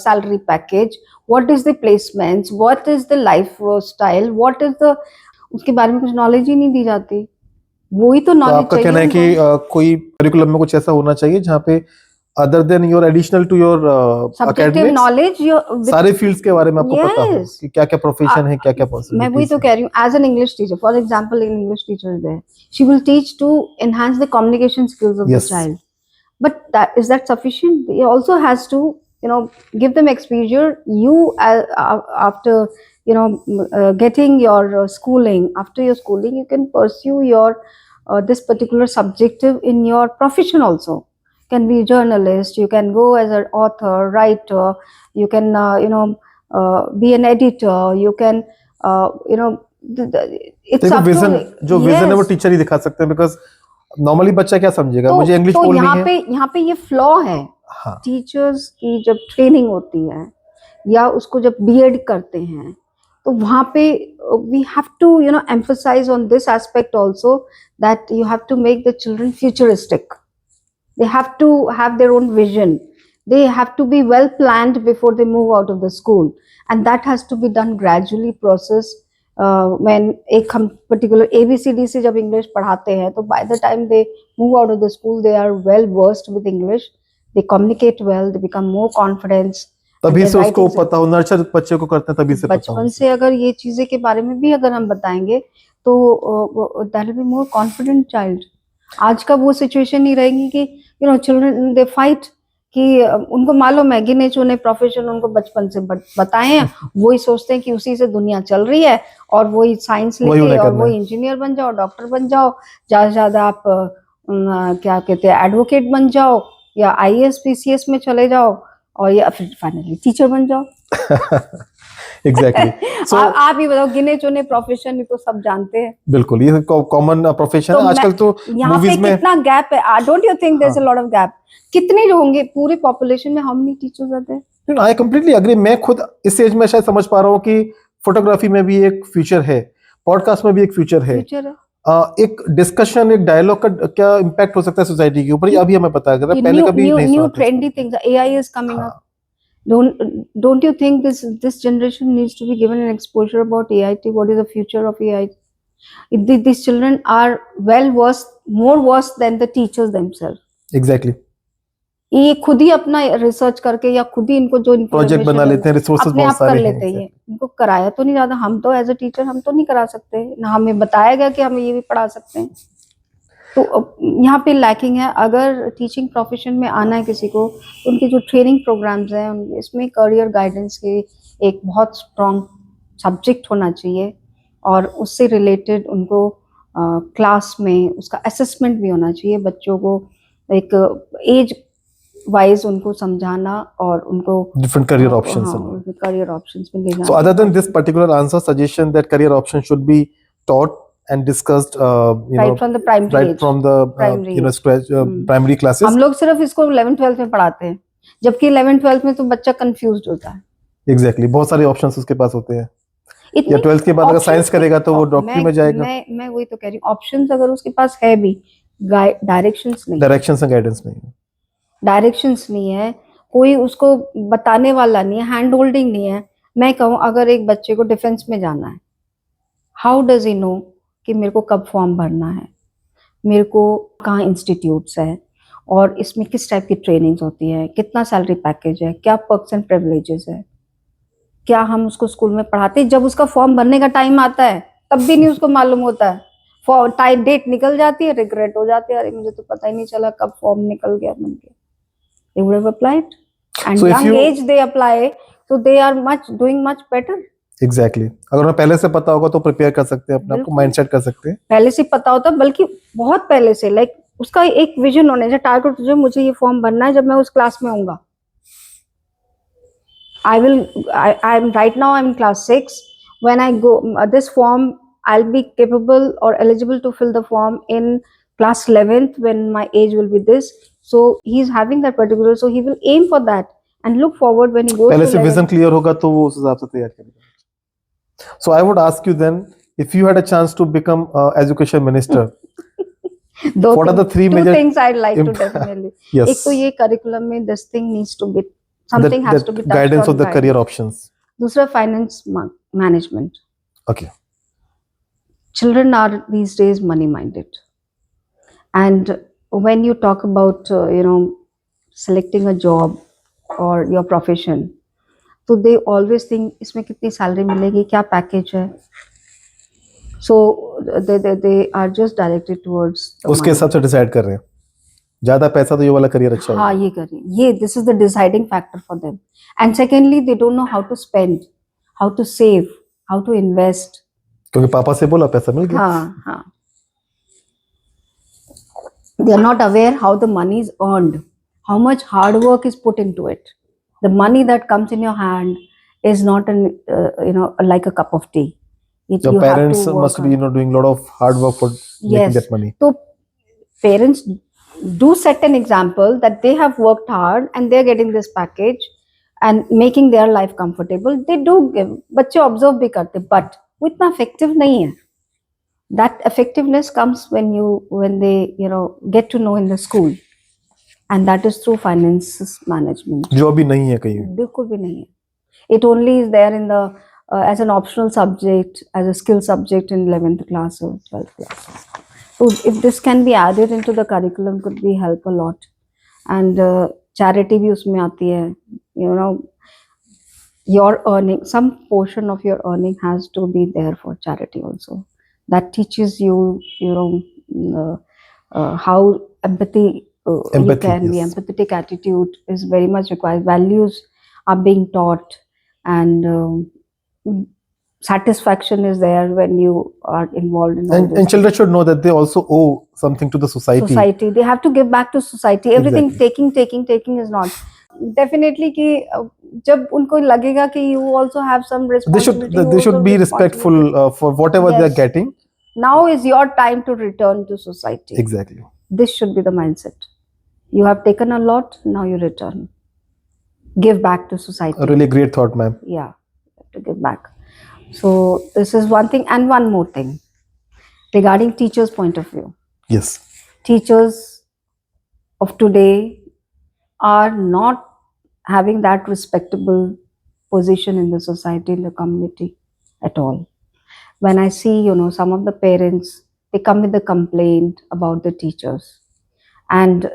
A: salary package, what is the placements, what is the lifestyle, what is the, उसके बारे में कुछ knowledge ही नहीं दी जाती. वही तो
B: तो
A: knowledge
B: आपका
A: चाहिए
B: कहना है कि
A: उनको.
B: कोई करिकुलम में कुछ ऐसा होना चाहिए जहाँ पे other than your additional to your
A: subjective
B: academics
A: knowledge
B: सारे फील्ड्स के बारे में आपको पता हो
A: Yes.
B: कि क्या क्या प्रोफेशन है, क्या क्या
A: मैं वही
B: पॉसिबिलिटीज
A: तो
B: है.
A: कह रही हूँ, as an English teacher, for example an English teacher is there, she will teach to enhance the communication skills of the
B: Yes.
A: Child, but is that sufficient? He also has to give them exposure. You after getting your schooling, after your schooling you can pursue your this particular subjective in your profession also. Can be a journalist, you can go as an author, writer, you can be an editor, you can it's
B: देखो
A: up
B: vision,
A: to,
B: जो vision है वो
A: yes.
B: Teacher ही दिखा सकते हैं. Because normally बच्चा क्या समझेगा, मुझे इंग्लिश
A: तो
B: बोलनी है.
A: यहाँ पे ये फ्लॉ है.
B: हाँ.
A: टीचर्स की जब ट्रेनिंग होती है या उसको जब बीएड करते हैं, तो वहाँ पे we have to emphasize on this aspect also, that you have to make the children futuristic. They have to have their own vision. They have to be well planned before they move out of the school, and that has to be done gradually process. When एक हम particular ABCD से जब English पढ़ाते हैं, तो by the time they move out of the school, they are well versed with English. They communicate well. They become more confident.
B: तभी
A: and
B: से
A: they
B: उसको
A: write
B: पता हो, नर्चर बच्चे को करते हैं तभी से पता हो.
A: बचपन से अगर ये चीजें के बारे में भी अगर हम बताएंगे, तो that will be more confident child. आज का वो सिचुएशन नहीं रहेगी कि चिल्ड्रन दे फाइट कि उनको मालूम है गिने चुने प्रोफेशन उनको बचपन से बताए हैं, वही सोचते हैं कि उसी से दुनिया चल रही है और वही साइंस
B: वही
A: लेके
B: उन्हें
A: और
B: करना
A: वही
B: है।
A: इंजीनियर बन जाओ, डॉक्टर बन जाओ, ज्यादा से ज्यादा आप क्या कहते हैं एडवोकेट बन जाओ या आईएएस पीसीएस में चले जाओ और या फिर फाइनली टीचर बन जाओ।
B: एग्जैक्टली। सो
A: आप ही बताओ, गिने चुने प्रोफेशन ही तो सब जानते हैं।
B: बिल्कुल ये कॉमन प्रोफेशन
A: तो
B: है आजकल तो
A: यहाँ पे
B: मूवीज में।
A: कितना गैप है, don't you think there is a
B: हाँ,
A: लॉट ऑफ गैप? कितने जो होंगे पूरी पॉपुलेशन में, हाउ मेनी टीचर्स आते हैं?
B: I completely agree. मैं खुद इस एज में शायद समझ पा रहा हूँ कि फोटोग्राफी में भी एक फ्यूचर है, पॉडकास्ट में भी एक फ्यूचर है।
A: फ्यूचर है
B: एक डिस्कशन, एक डायलॉग का क्या इम्पैक्ट हो सकता है सोसाइटी के ऊपर, ये अभी हमें पता है,
A: कि
B: पहले
A: न्यू
B: कभी
A: न्यू
B: नहीं
A: न्यू
B: सुना था इसको।
A: Trendy things, AI is coming up.
B: हाँ,
A: Don't you think this generation needs to be given an exposure about AIT? What is the future of AIT? These children are well versed, more versed than the teachers themselves.
B: Exactly.
A: ये खुद ही अपना research करके या खुद ही इनको जो
B: project बना
A: information
B: लेते हैं, रिसोर्सेज
A: अपने
B: बहुत
A: आप कर
B: सारे हैं।
A: लेते हैं। ये इनको कराया तो नहीं जाता, हम तो एज अ टीचर हम तो नहीं करा सकते ना, हमें बताया गया कि हमें ये भी पढ़ा सकते हैं। तो यहाँ पे लैकिंग है। अगर टीचिंग प्रोफेशन में आना है किसी को, तो उनके जो ट्रेनिंग प्रोग्राम्स हैं इसमें करियर गाइडेंस की एक बहुत स्ट्रॉन्ग सब्जेक्ट होना चाहिए और उससे रिलेटेड उनको क्लास में उसका असेसमेंट भी होना चाहिए। बच्चों को एक एज वाइज उनको समझाना और उनको
B: different career options.
A: Career options में ले
B: So
A: जाना।
B: other than this particular answer, suggestion that career options should be taught and discussed,
A: right from the primary
B: right
A: age,
B: from the
A: primary age.
B: scratch, primary classes.
A: हम लोग सिर्फ इसको 11th-12th में पढ़ाते हैं, जबकि 11th-12th में तो बच्चा कंफ्यूज्ड होता है।
B: Exactly, बहुत सारे ऑप्शंस उसके पास होते हैं। या
A: इतनी
B: 12th के बाद अगर
A: options
B: साइंस करेगा तो वो डॉक्टरी में जाएगा।
A: मैं वही तो कह रही हूँ, ऑप्शंस अगर उसके पास है भी, डायरेक्शंस नहीं,
B: डायरेक्शंस एंड गाइडेंस नहीं है।
A: डायरेक्शंस नहीं है, कोई उसको बताने वाला नहीं है, हैंड होल्डिंग नहीं है। मैं कहूँ अगर एक बच्चे को डिफेंस में जाना है, हाउ डज ही नो कि मेरे को कब फॉर्म भरना है, मेरे को कहाँ इंस्टीट्यूट्स है और इसमें किस टाइप की ट्रेनिंग्स होती है, कितना सैलरी पैकेज है, क्या पर्क्स एंड प्रिविलेजेस है। क्या हम उसको स्कूल में पढ़ाते हैं? जब उसका फॉर्म भरने का टाइम आता है तब भी नहीं उसको मालूम होता है। टाइम डेट निकल जाती है, रिग्रेट हो जाते हैं, अरे मुझे तो पता ही नहीं चला कब फॉर्म निकल गया बन के। They would have applied, and
B: So if
A: young
B: you
A: age they apply, so they are doing much better.
B: Exactly अगर उन्हें पहले से पता होगा तो प्रिपेयर कर सकते हैं अपने आप को,
A: बिल्कुल।
B: माइंडसेट कर सकते हैं।
A: पहले से पता होता, बल्कि बहुत पहले से, लाइक उसका एक विजन होने चाहिए, टारगेट, जो मुझे ये फॉर्म भरना है जब मैं उस क्लास में होऊंगा। I am right now I'm in class 6. When I go this form, I'll be capable or eligible to fill the form in class 11th when my age will be this. So he's having that particular, so he will aim for that and look forward when he goes
B: पहले
A: to
B: से
A: 11th.
B: Vision clear होगा तो वो उस हिसाब से तैयार करेगा। So I would ask you then, if you had a chance to become education minister, what are the three
A: two
B: major
A: things I'd like to
B: imp-
A: definitely.
B: yes,
A: एक तो ये curriculum में this thing needs to be, something has to be touched
B: guidance
A: on
B: of the
A: by.
B: career options.
A: दूसरा finance management.
B: Okay.
A: Children are these days money minded, and when you talk about selecting a job or your profession, so they always think इसमें कितनी salary मिलेगी, क्या package है, so they are just directed towards the
B: उसके
A: money.
B: हिसाब से decide कर रहे हैं, ज्यादा पैसा तो ये वाला करियर अच्छा
A: हाँ
B: होगा।
A: ये करिए, ये this is the deciding factor for them. And secondly, they don't know how to spend, how to save, how to invest.
B: क्योंकि पापा से बोला पैसा मिल गया।
A: हाँ हाँ, they are not aware how the money is earned, how much hard work is put into it. The money that comes in your hand is not like a cup of tea.
B: Your
A: You have
B: parents
A: to work
B: must be
A: hard.
B: doing a lot of hard work for making
A: Yes.
B: that money.
A: So parents do set an example that they have worked hard and they're getting this package and making their life comfortable. They do give, बच्चे observe भी करते, but वो इतना effective नहीं है. That effectiveness comes when they get to know in the school, and that is through finances management.
B: जो अभी नहीं है कहीं।
A: बिल्कुल भी नहीं है. It only is there in the as an optional subject, as a skill subject in 11th class or 12th class. So if this can be added into the curriculum, could be help a lot. And charity भी उसमें आती है. Your earning, some portion of your earning has to be there for charity also. That teaches you, how empathy you
B: Empathy,
A: can be
B: yes.
A: empathetic attitude is very much required. Values are being taught, and satisfaction is there when you are involved in all
B: And
A: this.
B: children should know that they also owe something to the society.
A: Society, they have to give back to society. Everything
B: Exactly.
A: taking is not definitely कि जब उनको लगेगा कि you also have some responsibility, you
B: They
A: also
B: should be
A: responsibility.
B: respectful for whatever they are
A: Yes.
B: getting.
A: Now is your time to return to society.
B: Exactly.
A: This should be the mindset. You have taken a lot, now you return. Give back to society.
B: A really great thought, ma'am.
A: Yeah, to give back. So this is one thing, and one more thing regarding teachers' point of view.
B: Yes.
A: Teachers of today are not having that respectable position in the society, in the community at all. When I see, some of the parents, they come with a complaint about the teachers, and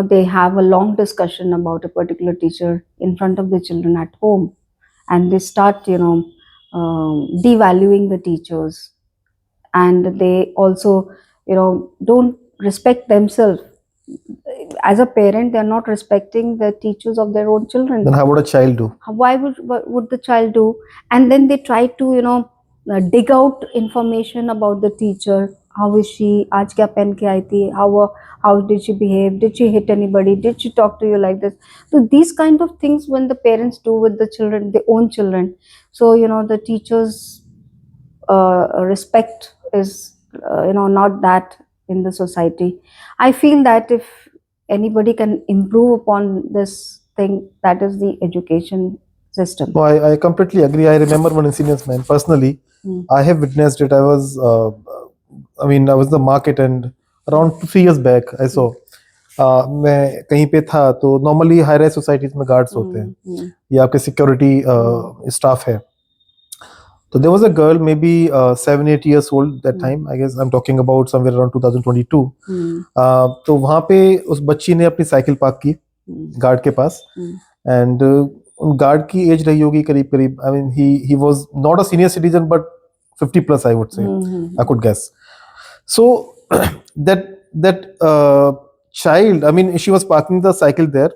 A: they have a long discussion about a particular teacher in front of the children at home, and they start devaluing the teachers, and they also don't respect themselves. As a parent, they are not respecting the teachers of their own children.
B: Then how would a child do?
A: Why what would the child do? And then they try to dig out information about the teacher. How is she? Aaj kya pen ke aayi thi? How did she behave? Did she hit anybody? Did she talk to you like this? So these kind of things when the parents do with the children, their own children, so the teachers respect is not that in the society. I feel that if anybody can improve upon this thing, that is the education system.
B: No, I completely agree. I remember one incident, man. Personally, I have witnessed it. I was in the market, and around 2 3 years back, I saw. मैं कहीं पे था तो normally high rise societies में guards होते हैं या आपके सिक्योरिटी स्टाफ है. So there was a girl, maybe 7 8 years old that time. I guess I'm talking about somewhere around 2022. तो वहाँ पे उस बच्ची ने अपनी साइकिल पार्क की गार्ड के पास, एंड गार्ड की एज रही होगी करीब करीब, I mean he was not a senior citizen but 50 plus, I would say. I could guess. So that child, I mean she was parking the cycle there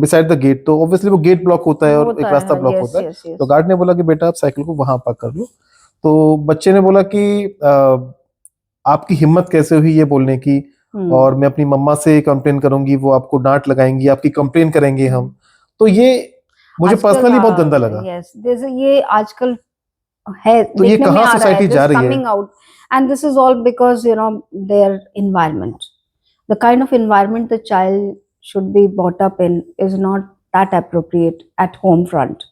B: beside the gate. तो obviously वो gate block होता है और एक रास्ता block होता है. तो गार्ड ने बोला कि बेटा आप साइकिल को वहां पार्क कर लो. तो बच्चे ने बोला कि आपकी हिम्मत कैसे हुई ये बोलने की, और मैं अपनी मम्मा से कंप्लेन करूंगी, वो आपको डांट लगाएंगी, आपकी कंप्लेन करेंगे हम. तो ये मुझे पर्सनली बहुत गंदा लगा.
A: यस, ये आजकल है,
B: तो ये कहाँ सोसाइटी जा रही है?
A: coming out, and this is all because their environment, the kind of environment the child should be brought up in is not that appropriate at home front,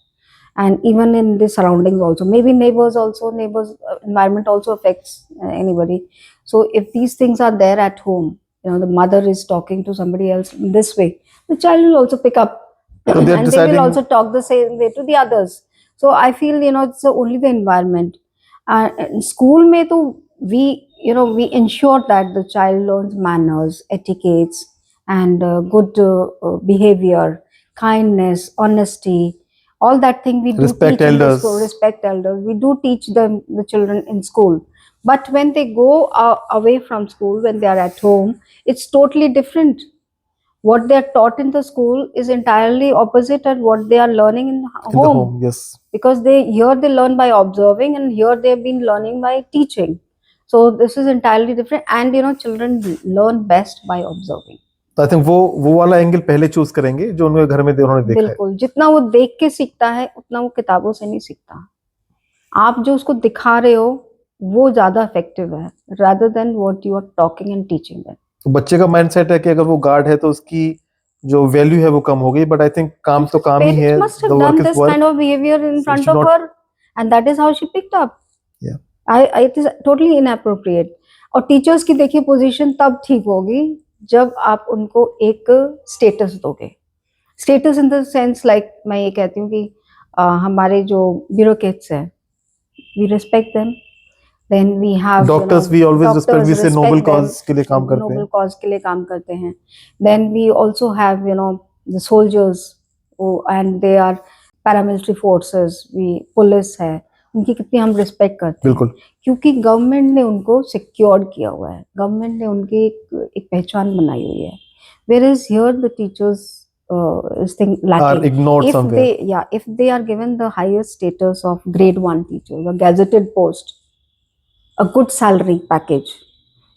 A: and even in the surroundings also, maybe neighbors environment also affects anybody. So if these things are there at home, the mother is talking to somebody else in this way, the child will also pick up
B: So
A: and they will also talk the same way to the others. So I feel it's only the environment. In school mein to we ensure that the child learns manners, etiquettes, and good behavior, kindness, honesty, all that thing we do
B: Respect
A: teach in the
B: elders.
A: school. Respect elders, we do teach them, the children, in school. But when they go away from school, when they are at home, it's totally different. What they are taught in the school is entirely opposite at what they are learning in
B: In the home, yes.
A: because here they learn by observing, and here they've been learning by teaching. So this is entirely different, and children learn best by observing.
B: तो I think वो वाला angle पहले choose करेंगे जो उनके घर में उन्होंने देखा है.
A: बिल्कुल, जितना वो देख के सीखता है उतना वो किताबों से नहीं सीखता. आप जो उसको दिखा रहे हो वो ज्यादा इफेक्टिव है rather than what you are talking and teaching them.
B: तो बच्चे का माइंडसेट है कि अगर वो गार्ड है तो उसकी जो वैल्यू है वो कम हो गई, बट आई थिंक काम तो काम ही है.
A: Parents must have done this kind of behavior in front of her, and that is how she picked up.
B: Yeah.
A: It is totally inappropriate. और टीचर्स की देखिए पोजीशन तब ठीक होगी जब आप उनको एक स्टेटस दोगे. Status in the sense, like मैं ये कहती हूँ कि हमारे जो ब्यूरोक्रेट्स हैं, we respect them. Then we have
B: doctors we always respect, we say noble cause के लिए काम करते हैं.
A: नोबल कॉज के लिए काम करते हैं. Then we also have the soldiers, and they are paramilitary forces. Police है, उनकी कितनी हम रिस्पेक्ट करते हैं,
B: बिल्कुल
A: क्योंकि गवर्नमेंट ने उनको सिक्योर्ड किया हुआ है, गवर्नमेंट ने उनकी एक पहचान बनाई हुई है. Whereas here the teachers is thing
B: are
A: lacking.
B: ignored
A: If
B: somewhere.
A: if they are given the highest status of grade 1 teacher, a gazetted post, a good salary package,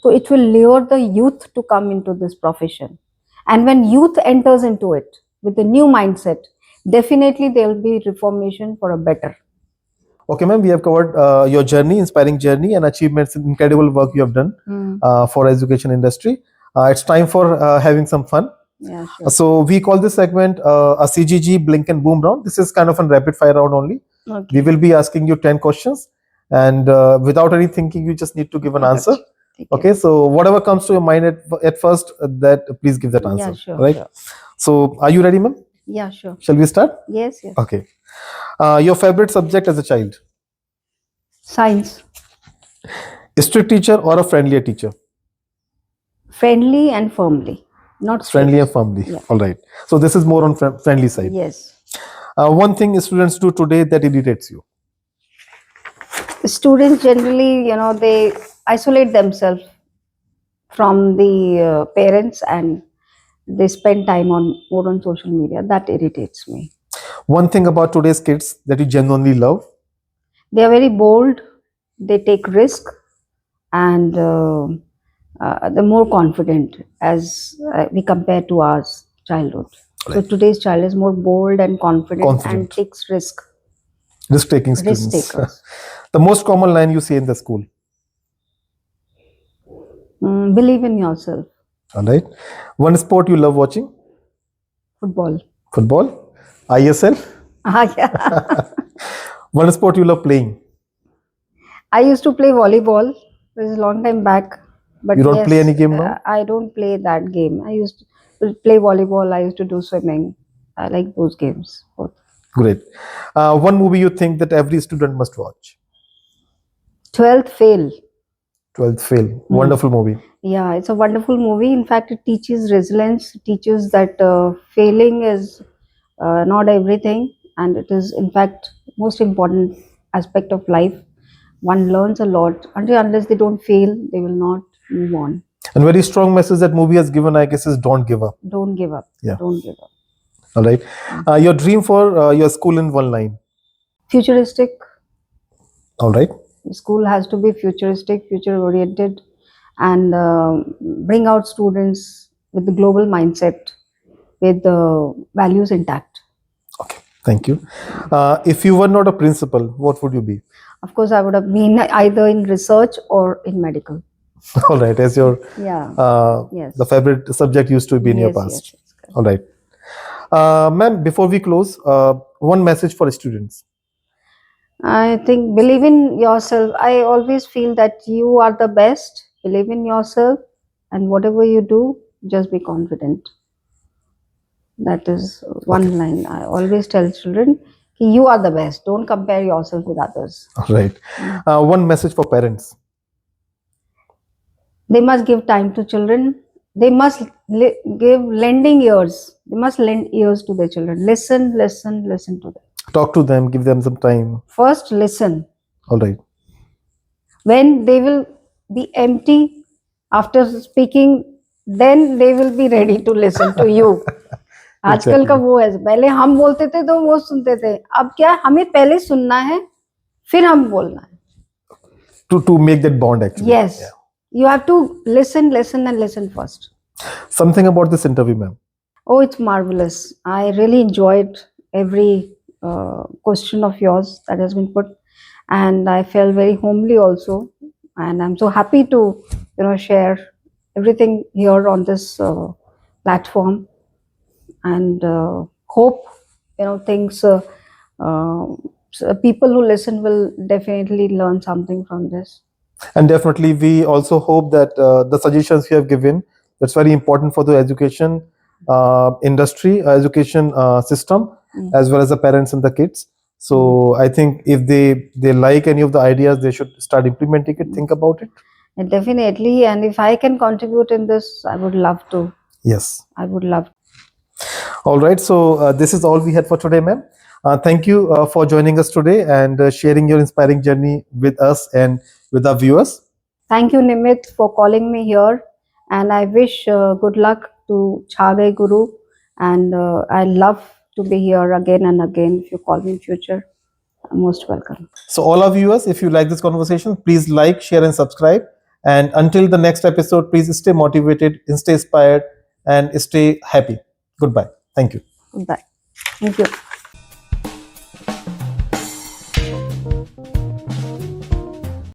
A: so it will lure the youth to come into this profession. And when youth enters into it with a new mindset, definitely there will be reformation for a better.
B: Okay, ma'am, we have covered your journey, inspiring journey, and achievements, incredible work you have done for education industry. It's time for having some fun.
A: Yeah, sure.
B: So we call this segment a CGG blink and boom round. This is kind of a rapid fire round only.
A: Okay.
B: We will be asking you 10 questions, and without any thinking, you just need to give an answer. Okay, so whatever comes to your mind at first, that please give that answer.
A: Yeah, sure.
B: Right.
A: Sure.
B: So, are you ready, ma'am?
A: Yeah, sure.
B: Shall we start?
A: Yes, yes.
B: Okay. Your favorite subject as a child?
A: Science.
B: A strict teacher or a friendlier teacher?
A: Friendly and firmly, not
B: Friendly and
A: strict.
B: firmly.
A: Yeah.
B: All right. So this is more on friendly side.
A: Yes.
B: One thing students do today that irritates you.
A: Students generally, they isolate themselves from the parents, and they spend time more on social media. That irritates me.
B: One thing about today's kids that you genuinely love.
A: They are very bold, they take risk, and they're more confident as we compare to our childhood. So
B: Right.
A: today's child is more bold and confident. And takes risk.
B: Risk-taking students.
A: Risk takers.
B: The most common line you see in the school.
A: Believe in yourself.
B: All right. One sport you love watching.
A: Football.
B: Football. ISL.
A: Yeah.
B: One sport you love playing.
A: I used to play volleyball. This is a long time back. But
B: You don't
A: yes,
B: play any game now?
A: I don't play that game. I used to play volleyball. I used to do swimming. I like those games. Both.
B: Great. One movie you think that every student must watch.
A: 12th Fail.
B: 12th Fail. Wonderful movie.
A: Yeah, it's a wonderful movie. In fact, it teaches resilience, teaches that failing is not everything, and it is, in fact, most important aspect of life. One learns a lot. Unless they don't fail, they will not move on.
B: And very strong message that movie has given, I guess, is don't give up.
A: Don't give up.
B: Yeah.
A: Don't give up.
B: All right. Your dream for your school in one line.
A: Futuristic.
B: All right.
A: The school has to be futuristic, future oriented, and bring out students with the global mindset, with the values intact.
B: Okay. Thank you. If you were not a principal, what would you be?
A: Of course, I would have been either in research or in medical.
B: All right. As your
A: Yes.
B: the favorite subject used to be in your past.
A: Yes, correct.
B: All right. Ma'am, before we close, one message for students.
A: I think believe in yourself. I always feel that you are the best. Believe in yourself, and whatever you do, just be confident. That is one line I always tell children. You are the best. Don't compare yourself with others.
B: All right. One message for parents.
A: They must give time to children. They must give lending ears. They must lend ears to their children. Listen, listen, listen to them.
B: Talk to them. Give them some time.
A: First, listen.
B: All right.
A: When they will be empty after speaking, then they will be ready to listen to you. आजकल का वो है, पहले हम बोलते थे तो वो सुनते थे, अब क्या हमें पहले सुनना है फिर हम बोलना है.
B: To make that bond actually.
A: Yes.
B: Yeah.
A: You have to listen and listen first.
B: Something about this interview, ma'am.
A: Oh, it's marvelous. I really enjoyed every question of yours that has been put, and I felt very homely also. And I'm so happy to, share everything here on this platform, and hope, things. People who listen will definitely learn something from this.
B: And definitely, we also hope that the suggestions you have given, that's very important for the education industry, education system, as well as the parents and the kids. So I think if they like any of the ideas, they should start implementing it. Think about it.
A: And definitely, and if I can contribute in this, I would love to.
B: Yes.
A: I would love.
B: All right. So this is all we had for today, ma'am. Thank you for joining us today and sharing your inspiring journey with us and with our viewers.
A: Thank you, Nimit, for calling me here. And I wish good luck to Chagai Guru. And I love to be here again and again. If you call me in future, I'm most welcome.
B: So, all our viewers, if you like this conversation, please like, share, and subscribe. And until the next episode, please stay motivated, stay inspired, and stay happy. Goodbye. Thank you.
A: Goodbye. Thank you.